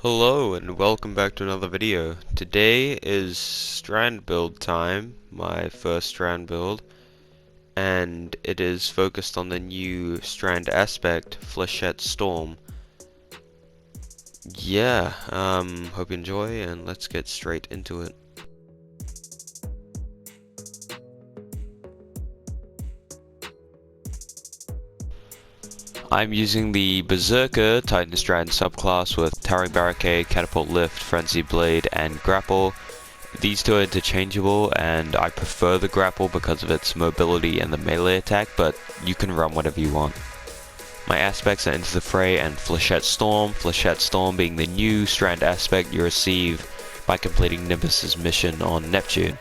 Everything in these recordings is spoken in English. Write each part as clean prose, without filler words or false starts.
Hello and welcome back to another video. Today is strand build time, my first strand build, and it is focused on the new strand aspect, Flechette Storm. Yeah, hope you enjoy and let's get straight into it. I'm using the Berserker Titan Strand subclass with Towering Barricade, Catapult Lift, Frenzy Blade, and Grapple. These two are interchangeable, and I prefer the Grapple because of its mobility and the melee attack, but you can run whatever you want. My aspects are Into the Fray and Flechette Storm being the new strand aspect you receive by completing Nimbus's mission on Neptune.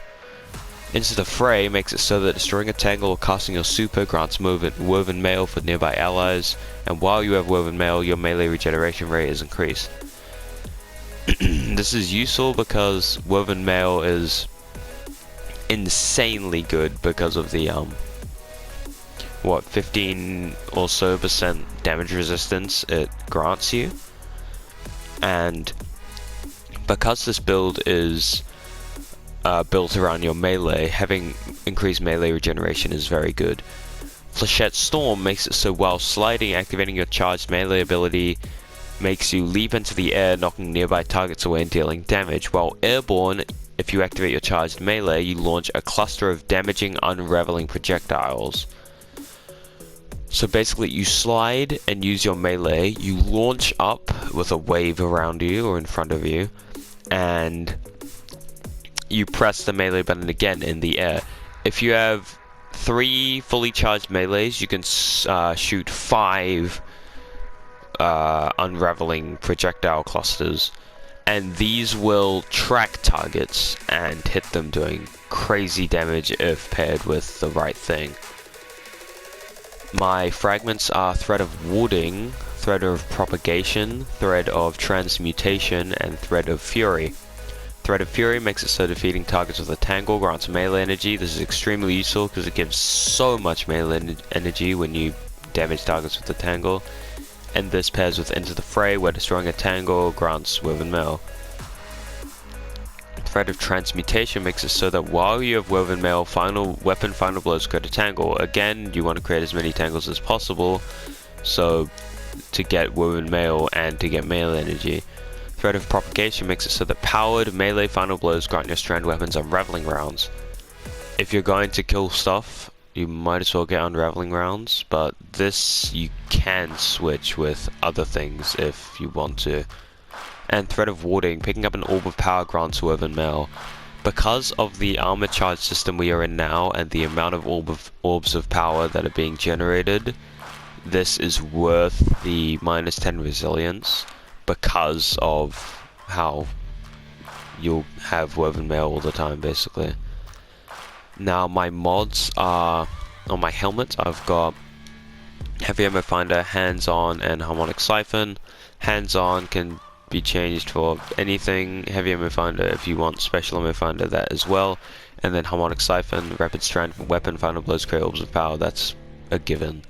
Into the Fray makes it so that destroying a tangle or casting your super grants woven mail for nearby allies, and while you have woven mail, your melee regeneration rate is increased. This is useful because woven mail is insanely good because of the 15 or so % damage resistance it grants you, and because this build is built around your melee, having increased melee regeneration is very good. Flechette Storm makes it so while sliding, activating your charged melee ability makes you leap into the air, knocking nearby targets away and dealing damage. While airborne, if you activate your charged melee, you launch a cluster of damaging, unraveling projectiles. So basically, you slide and use your melee, you launch up with a wave around you or in front of you, and you press the melee button again in the air. If you have 3 fully charged melees, you can shoot 5 unraveling projectile clusters, and these will track targets and hit them, doing crazy damage if paired with the right thing. My fragments are Thread of Warding, Thread of Propagation, Thread of Transmutation, and Thread of Fury. Thread of Fury makes it so defeating targets with a tangle grants melee energy. This is extremely useful because it gives so much melee energy when you damage targets with the tangle. And this pairs with Into the Fray, where destroying a tangle grants woven mail. Thread of Transmutation makes it so that while you have woven mail, final blows create a tangle. Again, you want to create as many tangles as possible, so to get woven mail and to get melee energy. Thread of Propagation makes it so that powered melee final blows grant your strand weapons unraveling rounds. If you're going to kill stuff, you might as well get unraveling rounds, but this you can switch with other things if you want to. And Thread of Warding, picking up an Orb of Power grants woven mail. Because of the armor charge system we are in now and the amount of orbs of power that are being generated, this is worth the -10 resilience, because of how you'll have woven mail all the time, basically. Now my mods are, on my helmet, I've got Heavy Ammo Finder, Hands-On, and Harmonic Siphon. Hands-On can be changed for anything. Heavy Ammo Finder, if you want Special Ammo Finder, that as well. And then Harmonic Siphon, Rapid Strand Weapon, Final Blows, create Orbs of Power, that's a given.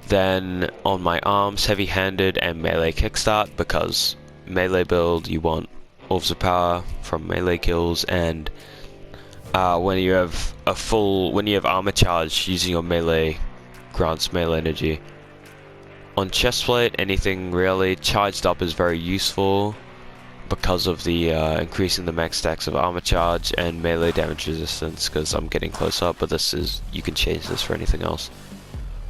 Then on my arms, Heavy-Handed and Melee Kickstart, because melee build you want Orbs of Power from melee kills, and when you have armor charge, using your melee grants melee energy. On chestplate, anything really charged up is very useful because of the increasing the max stacks of armor charge and melee damage resistance, because I'm getting close up, but you can change this for anything else.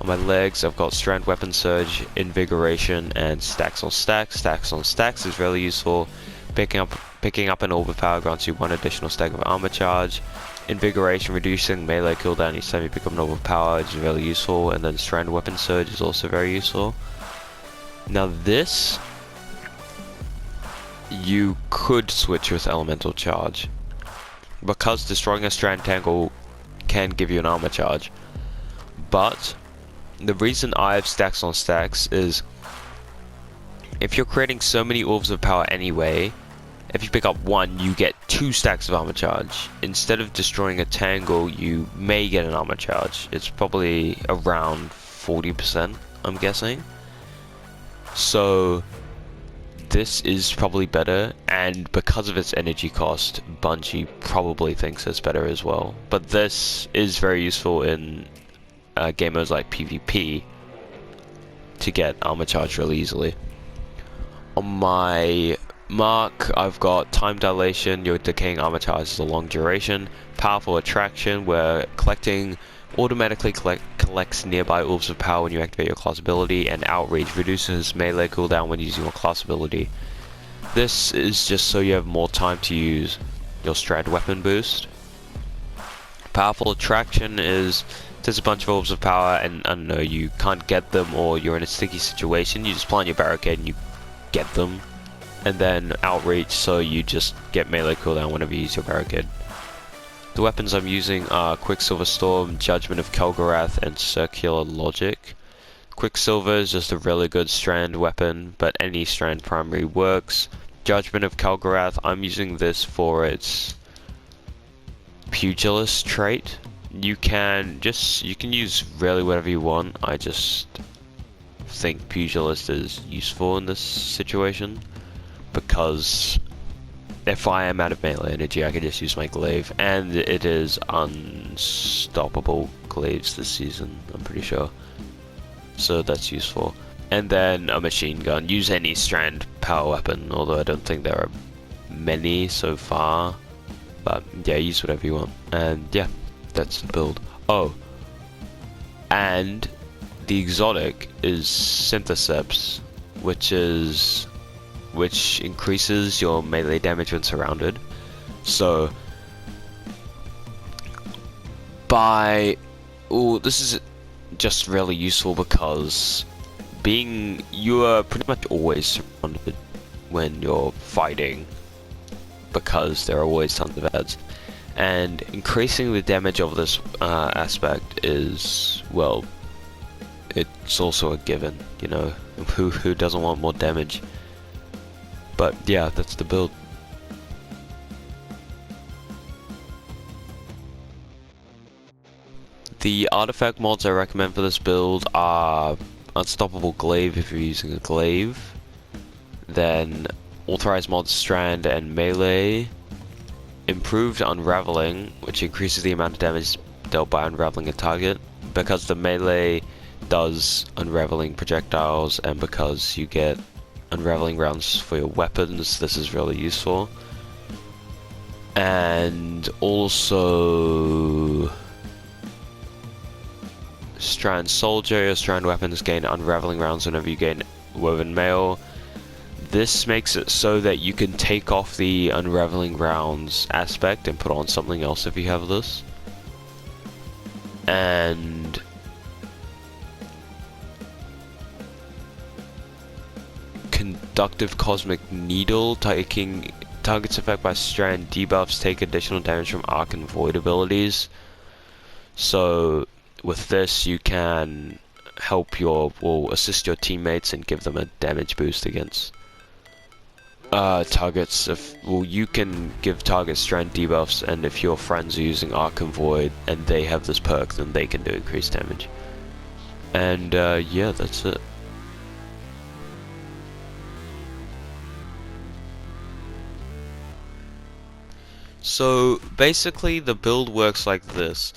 On my legs, I've got Strand Weapon Surge, Invigoration, and Stacks on Stacks. Stacks on Stacks is really useful. Picking up an Orb of Power grants you 1 additional stack of armor charge. Invigoration, reducing melee cooldown each time you pick up an Orb of Power, is really useful. And then Strand Weapon Surge is also very useful. Now this, you could switch with Elemental Charge, because destroying a Strand Tangle can give you an armor charge. But the reason I have Stacks on Stacks is, if you're creating so many Orbs of Power anyway, if you pick up 1, you get 2 stacks of armor charge. Instead of destroying a tangle, you may get an armor charge. It's probably around 40%, I'm guessing. So this is probably better, and because of its energy cost, Bungie probably thinks it's better as well. But this is very useful in game modes like PvP to get armor charge really easily. On my mark, I've got time dilation, your decaying armor charge is a long duration, powerful attraction, where collecting automatically collects nearby orbs of power when you activate your class ability, and outreach reduces melee cooldown when using your class ability. This is just so you have more time to use your Strand weapon boost. Powerful attraction is there's a bunch of orbs of power and I don't know, you can't get them or you're in a sticky situation, you just plant your barricade and you get them. And then outreach, so you just get melee cooldown whenever you use your barricade. The weapons I'm using are Quicksilver Storm, Judgment of Kel'Garath, and Circular Logic. Quicksilver is just a really good Strand weapon, but any Strand primary works. Judgment of Kel'Garath, I'm using this for its Pugilist trait. You can use really whatever you want. I just think Pugilist is useful in this situation, because if I am out of melee energy, I can just use my glaive, and it is unstoppable glaives this season, I'm pretty sure. So that's useful. And then a machine gun. Use any Strand power weapon, although I don't think there are many so far. But yeah, use whatever you want. And yeah, that's the build. Oh, and the exotic is Synthoceps, which increases your melee damage when surrounded. So this is just really useful because you are pretty much always surrounded when you're fighting, because there are always tons of ads, and increasing the damage of this aspect is, well, it's also a given, you know, who doesn't want more damage? But yeah, that's the build. The artifact mods I recommend for this build are Unstoppable Glaive if you're using a glaive, then Authorized Mods Strand and Melee, Improved Unraveling, which increases the amount of damage dealt by unraveling a target, because the melee does unraveling projectiles, and because you get unraveling rounds for your weapons, this is really useful. And also Strand Soldier, your Strand weapons gain unraveling rounds whenever you gain woven mail. This makes it so that you can take off the unraveling rounds aspect and put on something else if you have this. And Conductive Cosmic Needle, targets affected by Strand debuffs take additional damage from Arc and Void abilities. So with this you can assist your teammates and give them a damage boost against targets. You can give targets Strand debuffs, and if your friends are using Arc and Void and they have this perk, then they can do increased damage. And yeah, that's it. So basically the build works like this.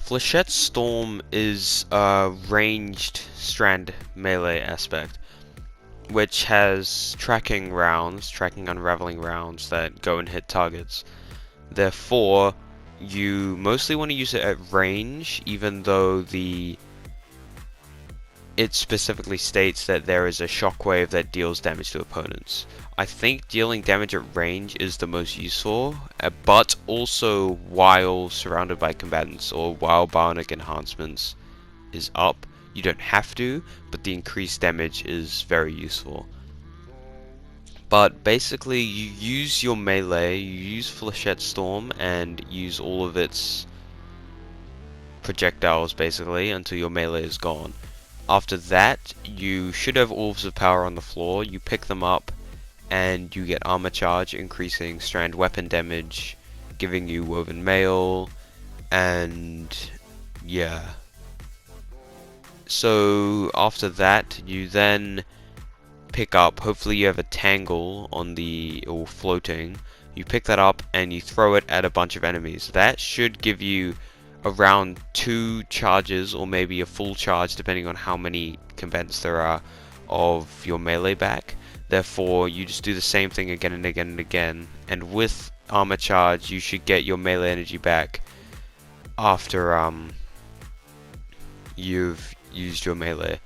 Flechette Storm is a ranged Strand melee aspect, which has tracking unraveling rounds that go and hit targets. Therefore, you mostly want to use it at range, even though it specifically states that there is a shockwave that deals damage to opponents. I think dealing damage at range is the most useful, but also while surrounded by combatants or while bionic enhancements is up. You don't have to, but the increased damage is very useful. But basically, you use your melee, you use Flechette Storm, and use all of its projectiles basically until your melee is gone. After that, you should have orbs of power on the floor. You pick them up, and you get armor charge, increasing Strand weapon damage, giving you woven mail, and yeah. So after that, you then pick up, hopefully you have a tangle on the, or floating, you pick that up and you throw it at a bunch of enemies. That should give you around 2 charges, or maybe a full charge depending on how many combatants there are, of your melee back. Therefore you just do the same thing again and again and again, and with armor charge you should get your melee energy back after you've used your melee.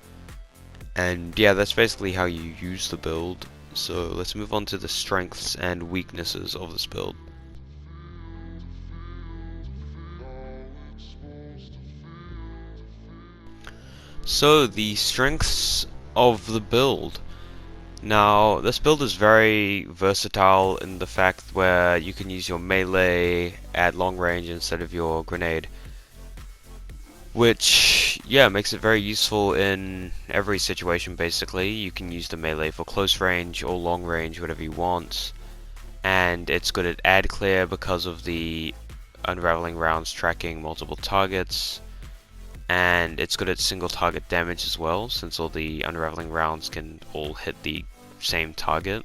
And yeah, that's basically how you use the build. So let's move on to the strengths and weaknesses of this build. So the strengths of the build. Now this build is very versatile in the fact where you can use your melee at long range instead of your grenade, which, yeah, makes it very useful in every situation basically. You can use the melee for close range or long range, whatever you want. And it's good at ad clear because of the unraveling rounds tracking multiple targets. And it's good at single target damage as well, since all the unraveling rounds can all hit the same target.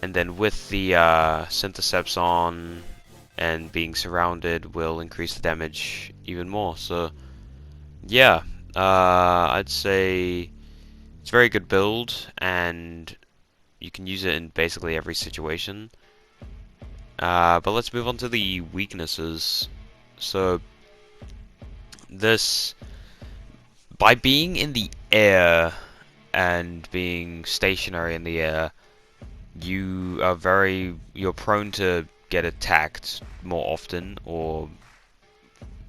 And then with the Synthoceps on and being surrounded will increase the damage even more. So yeah, I'd say it's a very good build, and you can use it in basically every situation. But let's move on to the weaknesses. So this, by being in the air and being stationary in the air, you're prone to get attacked more often, or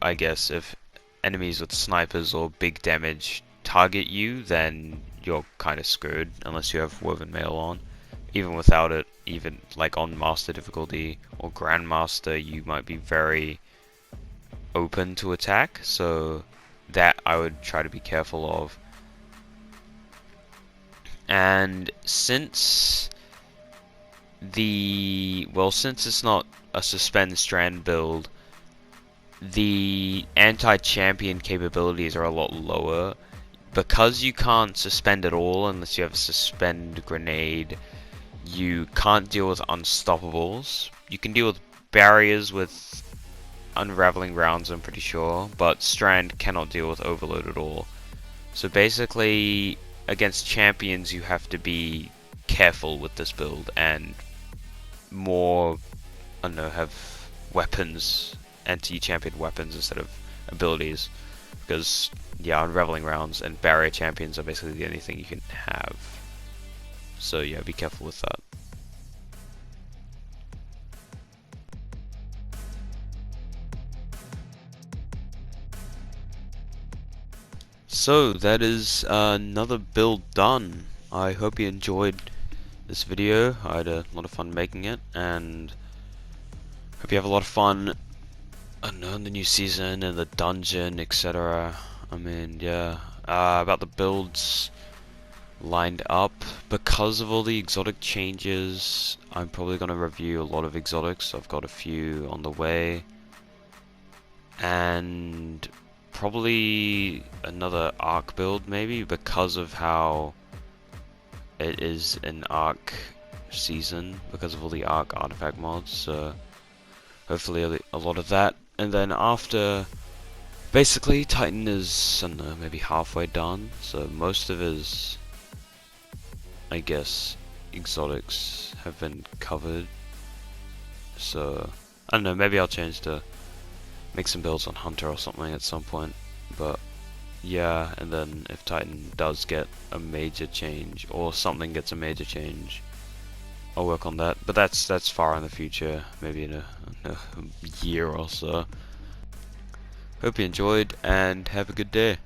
I guess if enemies with snipers or big damage target you, then you're kind of screwed unless you have woven mail on. Even without it, even like on master difficulty or grandmaster, you might be very open to attack, so that I would try to be careful of. And since it's not a suspend strand build, the anti-champion capabilities are a lot lower. Because you can't suspend at all unless you have a suspend grenade, you can't deal with unstoppables. You can deal with barriers with unraveling rounds, I'm pretty sure, but strand cannot deal with overload at all. So basically, against champions you have to be careful with this build and more, I don't know, have weapons, anti-champion weapons instead of abilities, because yeah, unraveling rounds and barrier champions are basically the only thing you can have. So yeah, be careful with that. So that is another build done. I hope you enjoyed this video. I had a lot of fun making it, and hope you have a lot of fun, I don't know, in the new season and the dungeon, etc. I mean, yeah, about the builds lined up. Because of all the exotic changes, I'm probably going to review a lot of exotics. I've got a few on the way, and probably another arc build maybe, because of how it is an arc season, because of all the arc artifact mods. So hopefully a lot of that. And then after, basically Titan is, I don't know, maybe halfway done, so most of his, I guess, exotics have been covered. So I don't know, maybe I'll change to make some builds on Hunter or something at some point. But yeah, and then if Titan does get a major change, or something gets a major change, I'll work on that. But that's far in the future, maybe in a year or so. Hope you enjoyed, and have a good day.